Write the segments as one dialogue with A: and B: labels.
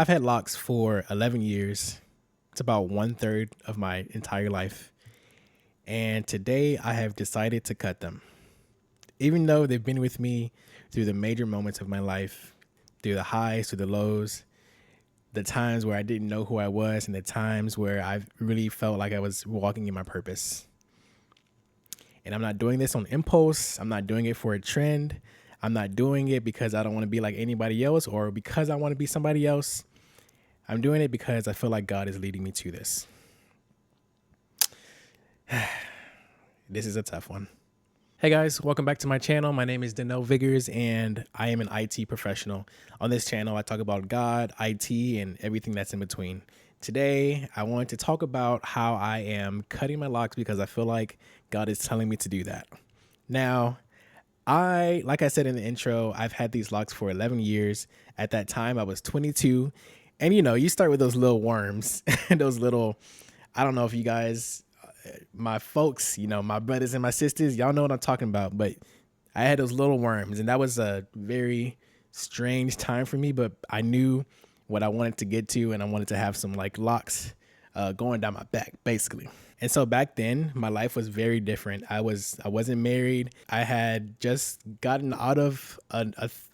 A: I've had locks for 11 years. It's about 1/3 of my entire life. And today I have decided to cut them. Even though they've been with me through the major moments of my life, through the highs, through the lows, the times where I didn't know who I was, and the times where I really felt like I was walking in my purpose. And I'm not doing this on impulse. I'm not doing it for a trend. I'm not doing it because I don't want to be like anybody else or because I want to be somebody else. I'm doing it because I feel like God is leading me to this. This is a tough one. Hey guys, welcome back to my channel. My name is Danelle Vigors and I am an IT professional. On this channel, I talk about God, IT, and everything that's in between. Today, I want to talk about how I am cutting my locks because I feel like God is telling me to do that. Now, like I said in the intro, I've had these locks for 11 years. At that time, I was 22. And you start with those little worms and those little, I don't know if you guys, my folks, my brothers and my sisters, y'all know what I'm talking about. But I had those little worms, and that was a very strange time for me. But I knew what I wanted to get to, and I wanted to have some like locks going down my back, basically. And so back then, my life was very different. I wasn't married. I had just gotten out of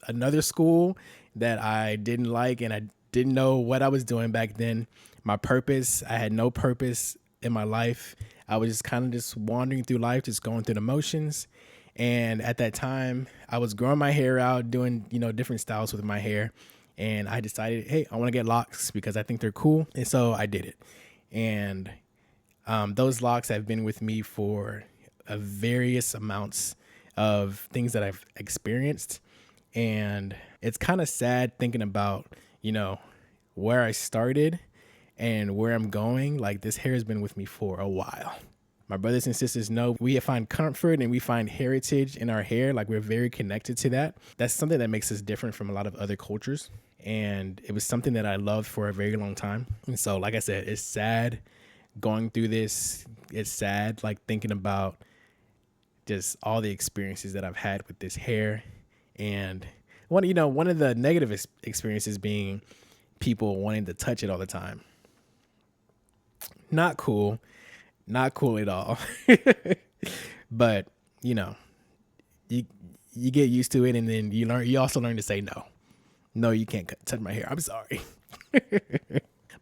A: another school that I didn't like, and I didn't know what I was doing back then. My purpose, I had no purpose in my life. I was just kind of just wandering through life, just going through the motions. And at that time, I was growing my hair out, doing, different styles with my hair. And I decided, hey, I want to get locks because I think they're cool. And so I did it. And those locks have been with me for various amounts of things that I've experienced. And it's kind of sad thinking about, where I started and where I'm going. Like, this hair has been with me for a while. My brothers and sisters know we find comfort and we find heritage in our hair. Like, we're very connected to that. That's something that makes us different from a lot of other cultures. And it was something that I loved for a very long time. And so, like I said, it's sad going through this. It's sad, like, thinking about just all the experiences that I've had with this hair. And one of the negative experiences being people wanting to touch it all the time. Not cool at all. But you get used to it, and then you also learn to say no, you can't touch my hair, I'm sorry.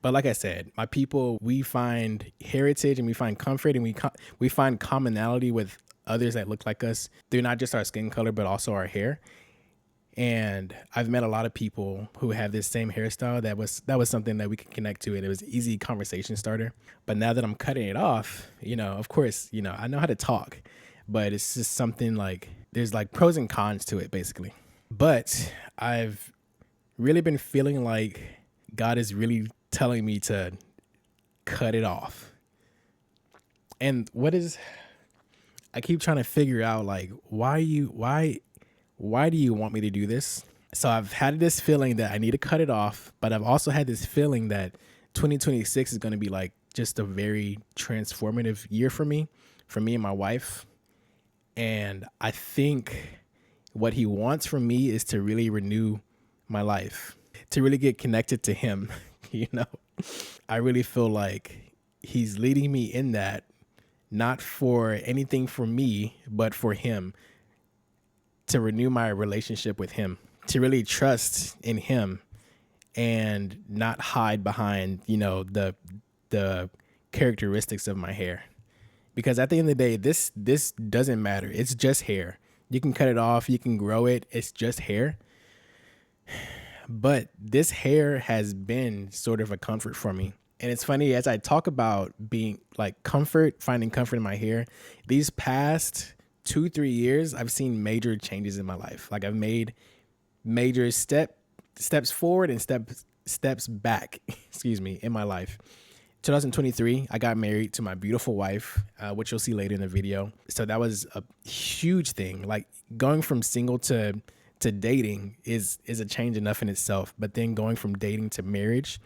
A: But like I said, my people, we find heritage and we find comfort, and we find commonality with others that look like us through not just our skin color but also our hair. And I've met a lot of people who have this same hairstyle. That was something that we could connect to, and it was an easy conversation starter. But now that I'm cutting it off, of course, I know how to talk, but it's just something like there's like pros and cons to it, basically. But I've really been feeling like God is really telling me to cut it off. And I keep trying to figure out, like, why do you want me to do this? So I've had this feeling that I need to cut it off, but I've also had this feeling that 2026 is going to be like just a very transformative year for me and my wife. And I think what he wants from me is to really renew my life, to really get connected to him. I really feel like he's leading me in that, not for anything for me, but for him, to renew my relationship with him, to really trust in him and not hide behind, the characteristics of my hair. Because at the end of the day, this doesn't matter. It's just hair. You can cut it off, you can grow it. It's just hair. But this hair has been sort of a comfort for me. And it's funny, as I talk about being like finding comfort in my hair, these past 2-3 years, I've seen major changes in my life. Like, I've made major steps forward and steps back, in my life. 2023, I got married to my beautiful wife, which you'll see later in the video. So that was a huge thing. Like, going from single to dating is a change enough in itself. But then going from dating to marriage,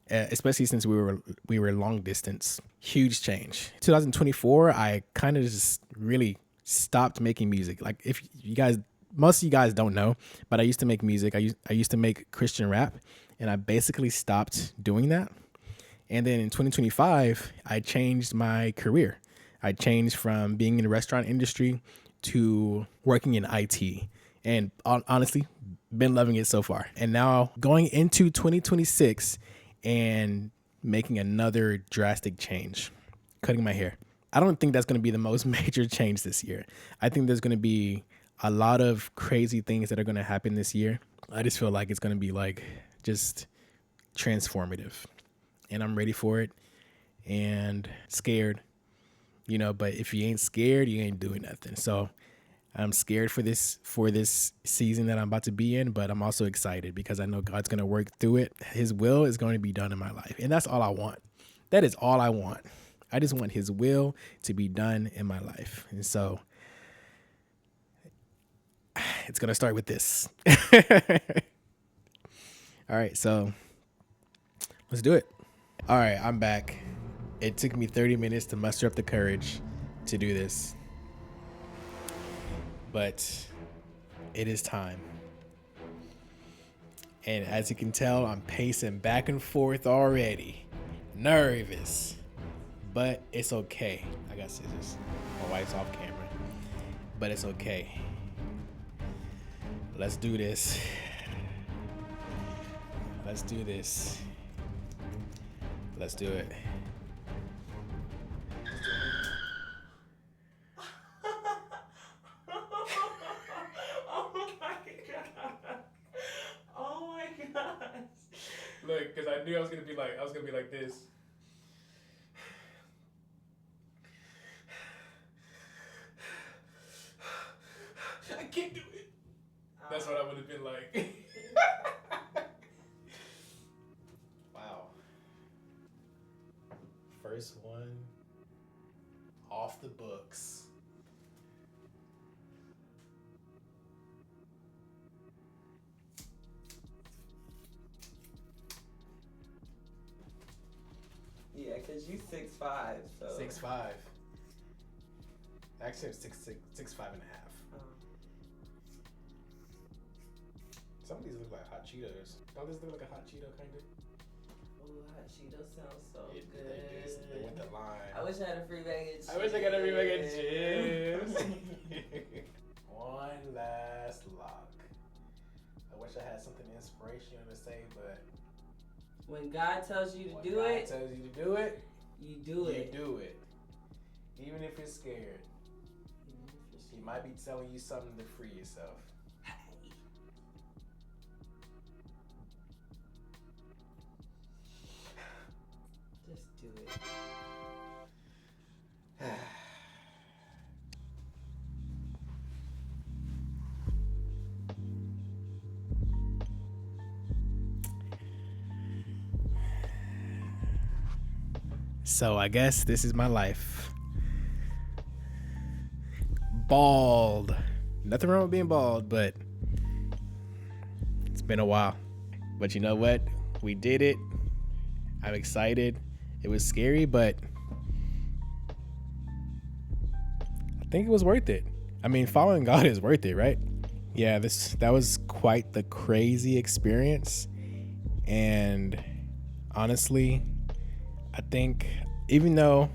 A: especially since we were long distance, huge change. 2024, I kind of just really stopped making music. Like, most of you guys don't know, but I used to make music. I used to make Christian rap, And I basically stopped doing that. And then in 2025, I changed my career. I changed from being in the restaurant industry to working in IT. And honestly, been loving it so far. And now going into 2026 and making another drastic change, cutting my hair. I don't think that's going to be the most major change this year. I think there's going to be a lot of crazy things that are going to happen this year. I just feel like it's going to be like just transformative. And I'm ready for it and scared, but if you ain't scared, you ain't doing nothing. So I'm scared for this season that I'm about to be in, but I'm also excited because I know God's going to work through it. His will is going to be done in my life. And that's all I want. That is all I want. I just want his will to be done in my life. And so it's going to start with this. All right, so let's do it. All right, I'm back. It took me 30 minutes to muster up the courage to do this. But it is time. And as you can tell, I'm pacing back and forth already. Nervous. But it's okay. I got scissors. My wife's off camera. But it's okay. Let's do this. Let's do this. Let's do it.
B: Oh my gosh.
A: Look, because I knew I was gonna be like this. I can't do it. That's what I would have been like. Wow. First one off the books.
B: Yeah, because you 6'5", so.
A: 6'5". Actually, I'm 6'5" and a half. Some of these look like hot Cheetos. Don't these look like a hot Cheeto kind of?
B: Ooh, hot Cheeto sounds so good.
A: They went the line.
B: I wish I had a free bag of chips.
A: I wish I got a free bag of chips. One last lock. I wish I had something inspirational to say, but
B: when God tells you to do
A: God
B: it,
A: tells you to do it,
B: you do it.
A: You do it. Even if you're scared. He might be telling you something to free yourself.
B: Just do it.
A: So I guess this is my life. Bald. Nothing wrong with being bald, but it's been a while. But you know what? We did it. I'm excited. It was scary, but I think it was worth it. I mean, following God is worth it, right? Yeah, that was quite the crazy experience. And honestly, I think even though,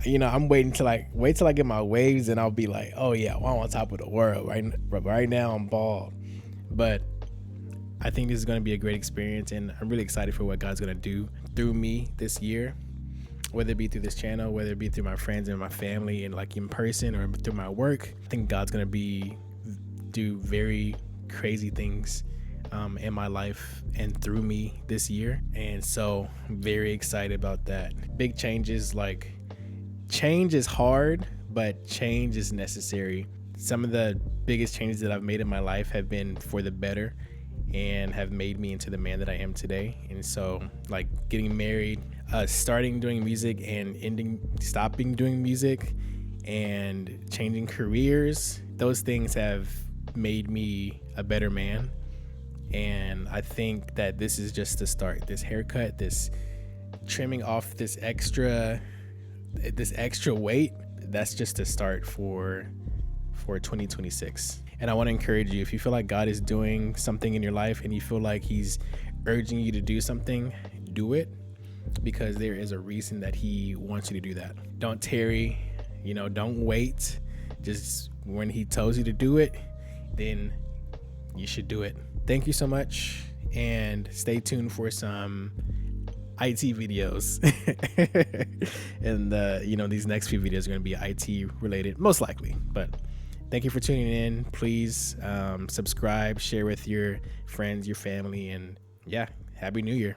A: I'm waiting till I get my waves and I'll be like, oh yeah, well, I'm on top of the world. Right now I'm bald. But I think this is going to be a great experience, and I'm really excited for what God's going to do through me this year, whether it be through this channel, whether it be through my friends and my family and like in person or through my work. I think God's going to do very crazy things in my life and through me this year. And so I'm very excited about that. Big changes, like change is hard, but change is necessary. Some of the biggest changes that I've made in my life have been for the better and have made me into the man that I am today. And so like getting married, starting doing music and stopping doing music, and changing careers, those things have made me a better man. And I think that this is just the start. This haircut, this trimming off this extra weight, that's just a start for 2026. And I want to encourage you, if you feel like God is doing something in your life and you feel like he's urging you to do something, do it, because there is a reason that he wants you to do that. Don't tarry, don't wait. Just when he tells you to do it, then you should do it. Thank you so much, and stay tuned for some IT videos. And these next few videos are going to be IT related, most likely. But thank you for tuning in. Please subscribe, share with your friends, your family, and yeah, Happy New Year.